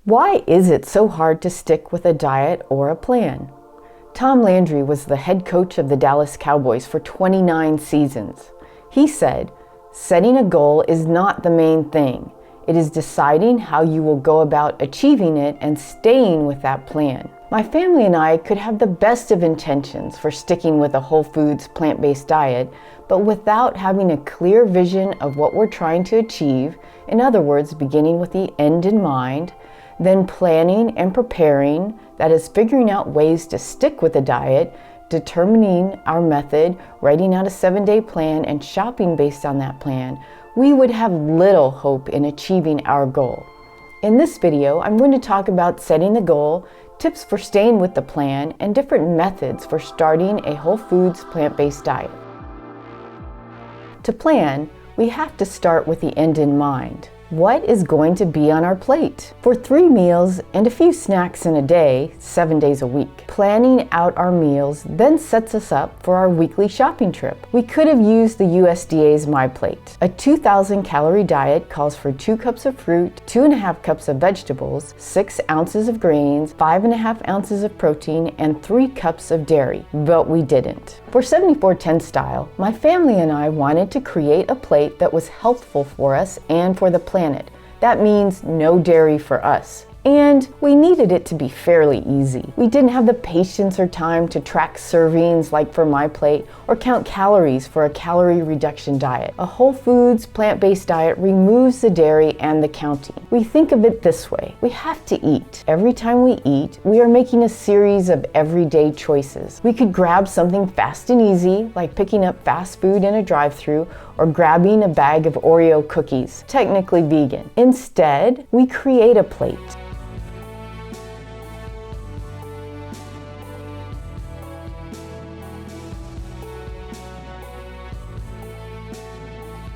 Why is it so hard to stick with a diet or a plan? Tom Landry was the head coach of the Dallas Cowboys for 29 seasons. He said, "Setting a goal is not the main thing. It is deciding how you will go about achieving it and staying with that plan." My family and I could have the best of intentions for sticking with a whole foods, plant-based diet, but without having a clear vision of what we're trying to achieve, in other words, beginning with the end in mind, then planning and preparing, that is figuring out ways to stick with the diet, determining our method, writing out a 7-day plan, and shopping based on that plan, we would have little hope in achieving our goal. In this video, I'm going to talk about setting the goal, tips for staying with the plan, and different methods for starting a whole foods plant-based diet. To plan, we have to start with the end in mind. What is going to be on our plate? For 3 meals and a few snacks in a day, 7 days a week. Planning out our meals then sets us up for our weekly shopping trip. We could have used the USDA's My Plate. A 2,000 calorie diet calls for 2 cups of fruit, 2.5 cups of vegetables, 6 ounces of grains, 5.5 ounces of protein, and 3 cups of dairy. But we didn't. For 7410 style, my family and I wanted to create a plate that was healthful for us and for the planet. That means no dairy for us. And we needed it to be fairly easy. We didn't have the patience or time to track servings like for My Plate or count calories for a calorie reduction diet. A whole foods, plant-based diet removes the dairy and the counting. We think of it this way: we have to eat. Every time we eat, we are making a series of everyday choices. We could grab something fast and easy, like picking up fast food in a drive-thru, or grabbing a bag of Oreo cookies, technically vegan. Instead, we create a plate.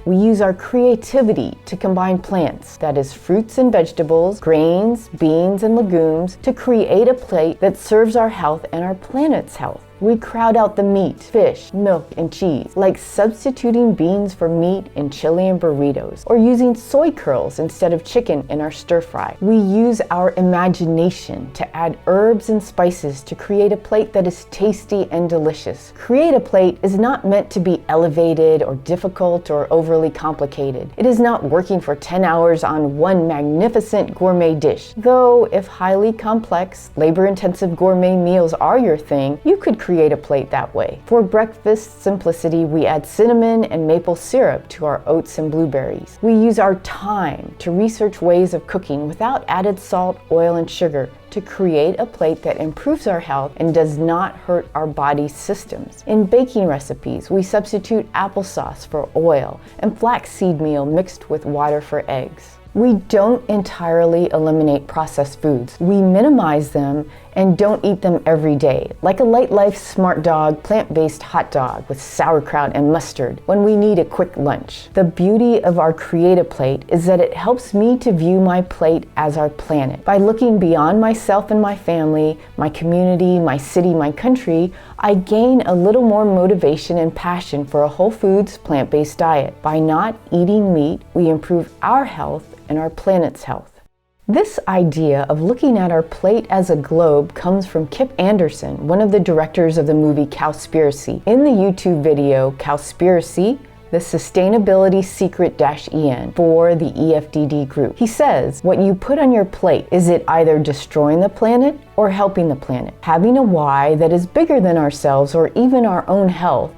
We use our creativity to combine plants, that is fruits and vegetables, grains, beans, and legumes, to create a plate that serves our health and our planet's health. We crowd out the meat, fish, milk, and cheese, like substituting beans for meat in chili and burritos, or using soy curls instead of chicken in our stir fry. We use our imagination to add herbs and spices to create a plate that is tasty and delicious. Create a plate is not meant to be elevated or difficult or overly complicated. It is not working for 10 hours on one magnificent gourmet dish. Though, if highly complex, labor-intensive gourmet meals are your thing, you could create a plate that way. For breakfast simplicity, we add cinnamon and maple syrup to our oats and blueberries. We use our time to research ways of cooking without added salt, oil, and sugar to create a plate that improves our health and does not hurt our body's systems. In baking recipes, we substitute applesauce for oil and flaxseed meal mixed with water for eggs. We don't entirely eliminate processed foods. We minimize them and don't eat them every day, like a Light Life Smart Dog plant-based hot dog with sauerkraut and mustard when we need a quick lunch. The beauty of our Create a Plate is that it helps me to view my plate as our planet. By looking beyond myself and my family, my community, my city, my country, I gain a little more motivation and passion for a whole foods, plant-based diet. By not eating meat, we improve our health and our planet's health. This idea of looking at our plate as a globe comes from Kip Anderson, one of the directors of the movie Cowspiracy. In the YouTube video Cowspiracy, the Sustainability Secret-EN for the EFDD group, he says, what you put on your plate, is it either destroying the planet or helping the planet? Having a why that is bigger than ourselves or even our own health,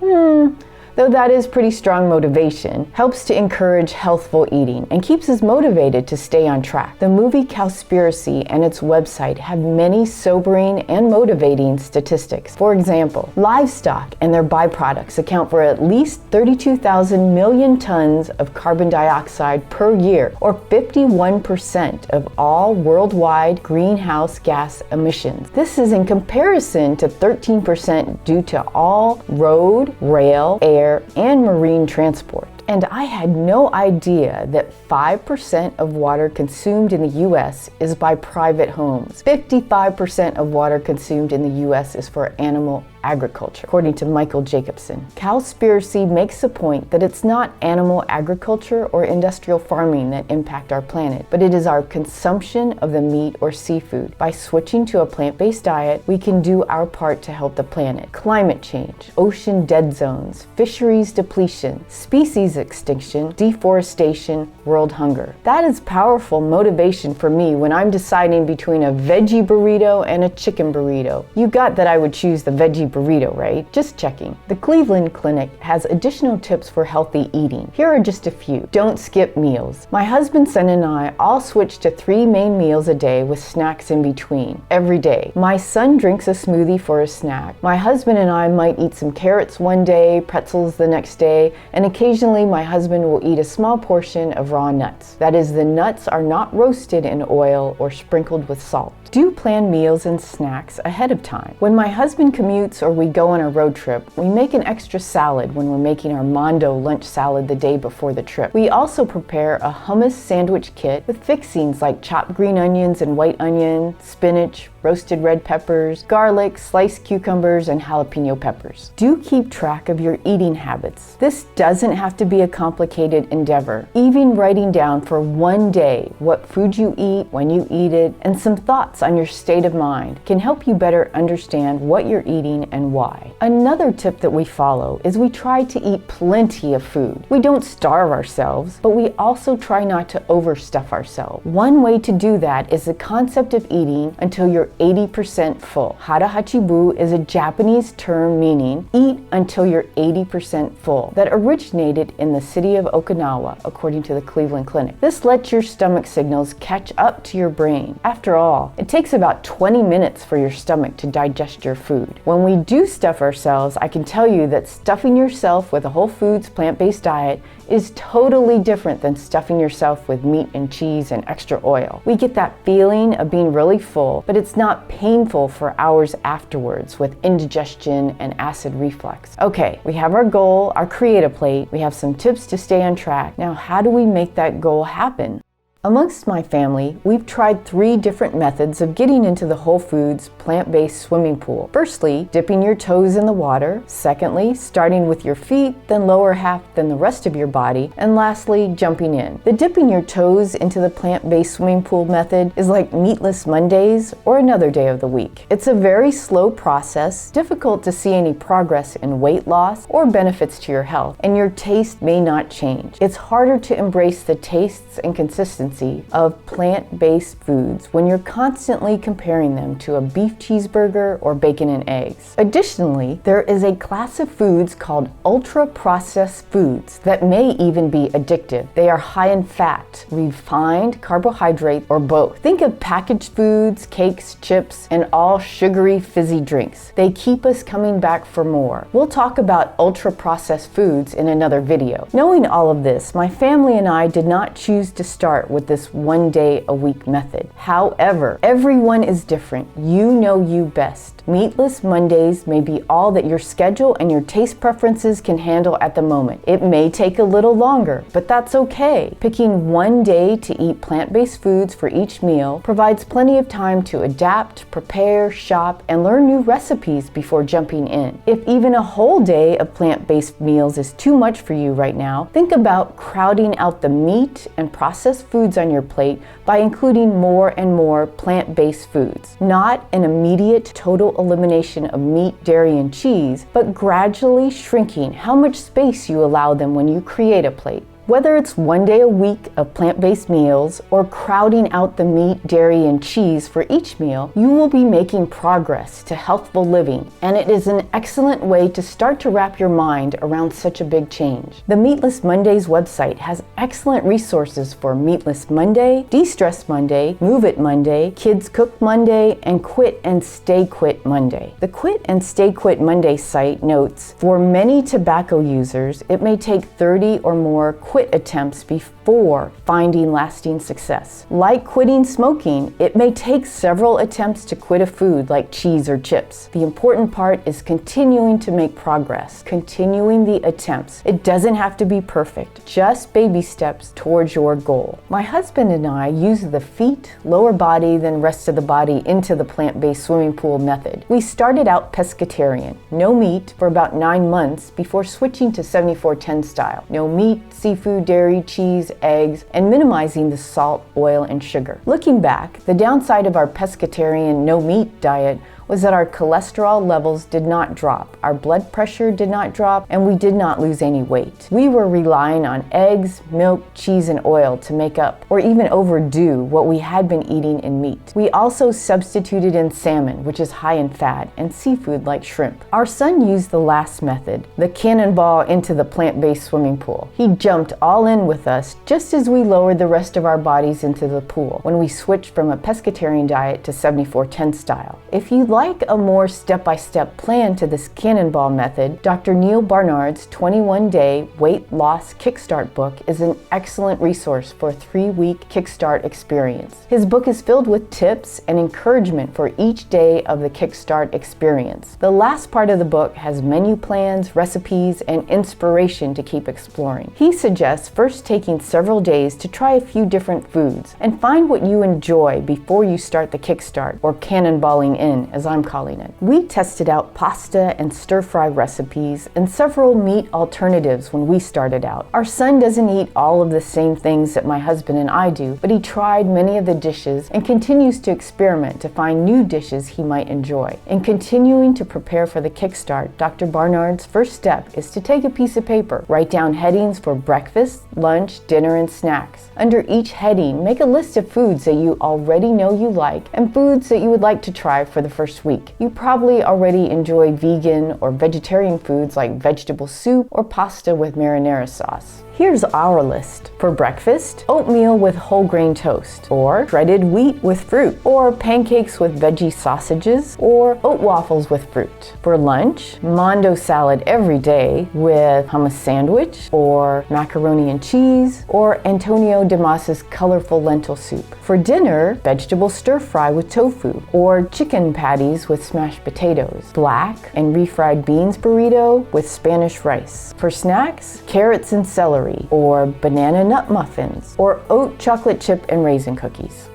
though that is pretty strong motivation, helps to encourage healthful eating and keeps us motivated to stay on track. The movie Cowspiracy and its website have many sobering and motivating statistics. For example, livestock and their byproducts account for at least 32,000 million tons of carbon dioxide per year, or 51% of all worldwide greenhouse gas emissions. This is in comparison to 13% due to all road, rail, air, and marine transport. And I had no idea that 5% of water consumed in the US is by private homes. 55% of water consumed in the US is for animal agriculture, according to Michael Jacobson. Cowspiracy makes the point that it's not animal agriculture or industrial farming that impact our planet, but it is our consumption of the meat or seafood. By switching to a plant-based diet, we can do our part to help the planet. Climate change, ocean dead zones, fisheries depletion, species extinction, deforestation, world hunger. That is powerful motivation for me when I'm deciding between a veggie burrito and a chicken burrito. You got that I would choose the veggie burrito, right? Just checking. The Cleveland Clinic has additional tips for healthy eating. Here are just a few. Don't skip meals. My husband, son, and I all switch to 3 main meals a day with snacks in between, every day. My son drinks a smoothie for a snack. My husband and I might eat some carrots one day, pretzels the next day, and occasionally my husband will eat a small portion of raw nuts. That is, the nuts are not roasted in oil or sprinkled with salt. Do plan meals and snacks ahead of time. When my husband commutes or we go on a road trip, we make an extra salad when we're making our Mondo lunch salad the day before the trip. We also prepare a hummus sandwich kit with fixings like chopped green onions and white onion, spinach, roasted red peppers, garlic, sliced cucumbers, and jalapeno peppers. Do keep track of your eating habits. This doesn't have to be a complicated endeavor. Even writing down for one day what food you eat, when you eat it, and some thoughts on your state of mind can help you better understand what you're eating and why. Another tip that we follow is we try to eat plenty of food. We don't starve ourselves, but we also try not to overstuff ourselves. One way to do that is the concept of eating until you're 80% full. Hara hachibu is a Japanese term meaning eat until you're 80% full that originated in the city of Okinawa, according to the Cleveland Clinic. This lets your stomach signals catch up to your brain. After all, it takes about 20 minutes for your stomach to digest your food. When we do stuff ourselves, I can tell you that stuffing yourself with a whole foods plant-based diet is totally different than stuffing yourself with meat and cheese and extra oil. We get that feeling of being really full, but it's not painful for hours afterwards with indigestion and acid reflux. Okay, we have our goal, our create-a plate, we have some tips to stay on track. Now, how do we make that goal happen? Amongst my family, we've tried 3 different methods of getting into the whole foods plant-based swimming pool. Firstly, dipping your toes in the water. Secondly, starting with your feet, then lower half, then the rest of your body. And lastly, jumping in. The dipping your toes into the plant-based swimming pool method is like meatless Mondays or another day of the week. It's a very slow process, difficult to see any progress in weight loss or benefits to your health, and your taste may not change. It's harder to embrace the tastes and consistency of plant-based foods when you're constantly comparing them to a beef cheeseburger or bacon and eggs. Additionally, there is a class of foods called ultra-processed foods that may even be addictive. They are high in fat, refined carbohydrate, or both. Think of packaged foods, cakes, chips, and all sugary fizzy drinks. They keep us coming back for more. We'll talk about ultra-processed foods in another video. Knowing all of this, my family and I did not choose to start with this 1 day a week method. However, everyone is different. You know you best. Meatless Mondays may be all that your schedule and your taste preferences can handle at the moment. It may take a little longer, but that's okay. Picking 1 day to eat plant-based foods for each meal provides plenty of time to adapt, prepare, shop, and learn new recipes before jumping in. If even a whole day of plant-based meals is too much for you right now, think about crowding out the meat and processed foods on your plate by including more and more plant-based foods. Not an immediate total elimination of meat, dairy, and cheese, but gradually shrinking how much space you allow them when you create a plate. Whether it's 1 day a week of plant-based meals or crowding out the meat, dairy, and cheese for each meal, you will be making progress to healthful living, and it is an excellent way to start to wrap your mind around such a big change. The Meatless Mondays website has excellent resources for Meatless Monday, De-Stress Monday, Move It Monday, Kids Cook Monday, and Quit and Stay Quit Monday. The Quit and Stay Quit Monday site notes, for many tobacco users, it may take 30 or more quit quit attempts before finding lasting success. Like quitting smoking, it may take several attempts to quit a food like cheese or chips. The important part is continuing to make progress, continuing the attempts. It doesn't have to be perfect, just baby steps towards your goal. My husband and I use the feet, lower body, then rest of the body into the plant-based swimming pool method. We started out pescatarian, no meat, for about 9 months before switching to 74-10 style. No meat, seafood, dairy, cheese, eggs, and minimizing the salt, oil, and sugar. Looking back, the downside of our pescatarian no meat diet was that our cholesterol levels did not drop, our blood pressure did not drop, and we did not lose any weight. We were relying on eggs, milk, cheese, and oil to make up, or even overdo, what we had been eating in meat. We also substituted in salmon, which is high in fat, and seafood like shrimp. Our son used the last method, the cannonball into the plant-based swimming pool. He jumped all in with us just as we lowered the rest of our bodies into the pool when we switched from a pescatarian diet to 74-10 style. If you'd like a more step-by-step plan to this cannonball method, Dr. Neil Barnard's 21-day weight loss kickstart book is an excellent resource for a 3-week kickstart experience. His book is filled with tips and encouragement for each day of the kickstart experience. The last part of the book has menu plans, recipes, and inspiration to keep exploring. He suggests first taking several days to try a few different foods and find what you enjoy before you start the kickstart, or cannonballing in, as I'm calling it. We tested out pasta and stir-fry recipes and several meat alternatives when we started out. Our son doesn't eat all of the same things that my husband and I do, but he tried many of the dishes and continues to experiment to find new dishes he might enjoy. In continuing to prepare for the kickstart, Dr. Barnard's first step is to take a piece of paper, write down headings for breakfast, lunch, dinner, and snacks. Under each heading, make a list of foods that you already know you like and foods that you would like to try for the first week. You probably already enjoy vegan or vegetarian foods like vegetable soup or pasta with marinara sauce. Here's our list. For breakfast, oatmeal with whole grain toast, or shredded wheat with fruit, or pancakes with veggie sausages, or oat waffles with fruit. For lunch, mondo salad every day with hummus sandwich, or macaroni and cheese, or Antonio Damas's colorful lentil soup. For dinner, vegetable stir-fry with tofu, or chicken patties with smashed potatoes, black and refried beans burrito with Spanish rice. For snacks, carrots and celery, or banana nut muffins, or oat chocolate chip and raisin cookies.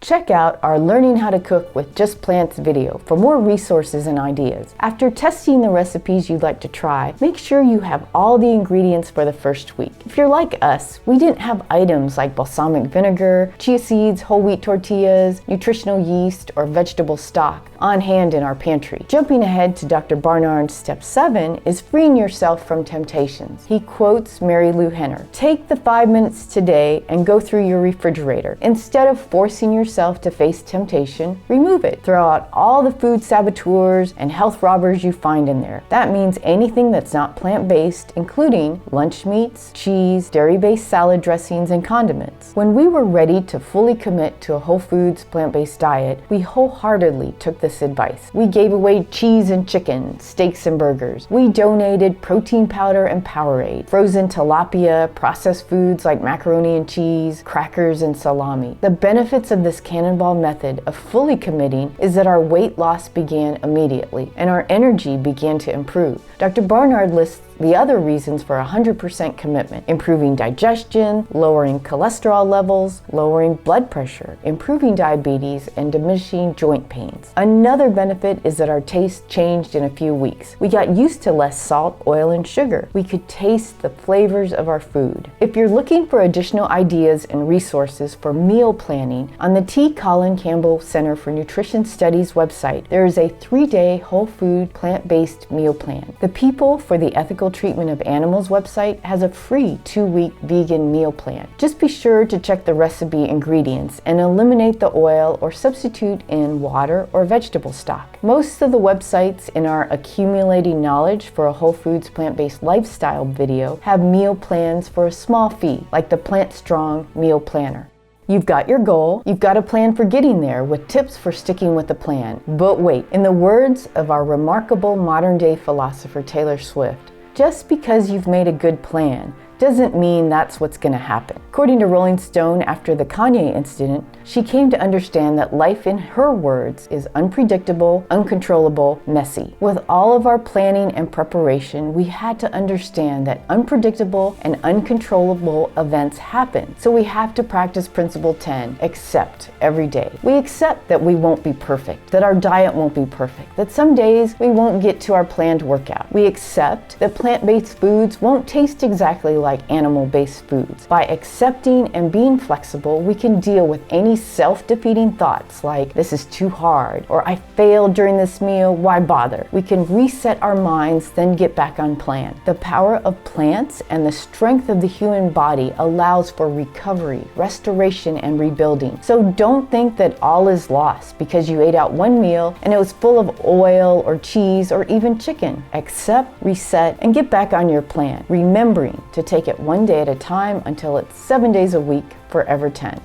Check out our Learning How to Cook with Just Plants video for more resources and ideas. After testing the recipes you'd like to try, make sure you have all the ingredients for the first week. If you're like us, we didn't have items like balsamic vinegar, chia seeds, whole wheat tortillas, nutritional yeast, or vegetable stock on hand in our pantry. Jumping ahead to Dr. Barnard's step 7 is freeing yourself from temptations. He quotes Mary Lou Henner, "Take the 5 minutes today and go through your refrigerator. Instead of forcing yourself to face temptation, remove it. Throw out all the food saboteurs and health robbers you find in there. That means anything that's not plant-based, including lunch meats, cheese, dairy-based salad dressings, and condiments." When we were ready to fully commit to a whole foods plant-based diet, we wholeheartedly took this advice. We gave away cheese and chicken, steaks and burgers. We donated protein powder and Powerade, frozen tilapia, processed foods like macaroni and cheese, crackers, and salami. The benefits of this cannonball method of fully committing is that our weight loss began immediately and our energy began to improve. Dr. Barnard lists the other reasons for 100% commitment: improving digestion, lowering cholesterol levels, lowering blood pressure, improving diabetes, and diminishing joint pains. Another benefit is that our taste changed in a few weeks. We got used to less salt, oil, and sugar. We could taste the flavors of our food. If you're looking for additional ideas and resources for meal planning, on the T. Colin Campbell Center for Nutrition Studies website, there is a 3-day whole food plant-based meal plan. The People for the Ethical Treatment of Animals website has a free 2-week vegan meal plan. Just be sure to check the recipe ingredients and eliminate the oil or substitute in water or vegetable stock. Most of the websites in our Accumulating Knowledge for a Whole Foods Plant-Based Lifestyle video have meal plans for a small fee, like the Plant Strong Meal Planner. You've got your goal, you've got a plan for getting there with tips for sticking with the plan. But wait, in the words of our remarkable modern-day philosopher Taylor Swift, just because you've made a good plan doesn't mean that's what's going to happen. According to Rolling Stone, after the Kanye incident, she came to understand that life, in her words, is unpredictable, uncontrollable, messy. With all of our planning and preparation, we had to understand that unpredictable and uncontrollable events happen. So we have to practice Principle 10, accept every day. We accept that we won't be perfect, that our diet won't be perfect, that some days we won't get to our planned workout. We accept that plant-based foods won't taste exactly like animal-based foods. By accepting and being flexible, we can deal with any self-defeating thoughts like, this is too hard, or I failed during this meal, why bother? We can reset our minds, then get back on plan. The power of plants and the strength of the human body allows for recovery, restoration, and rebuilding. So don't think that all is lost because you ate out one meal and it was full of oil or cheese or even chicken. Accept, reset, and get back on your plan, remembering to take it one day at a time until it's 7 days a week, forever 10.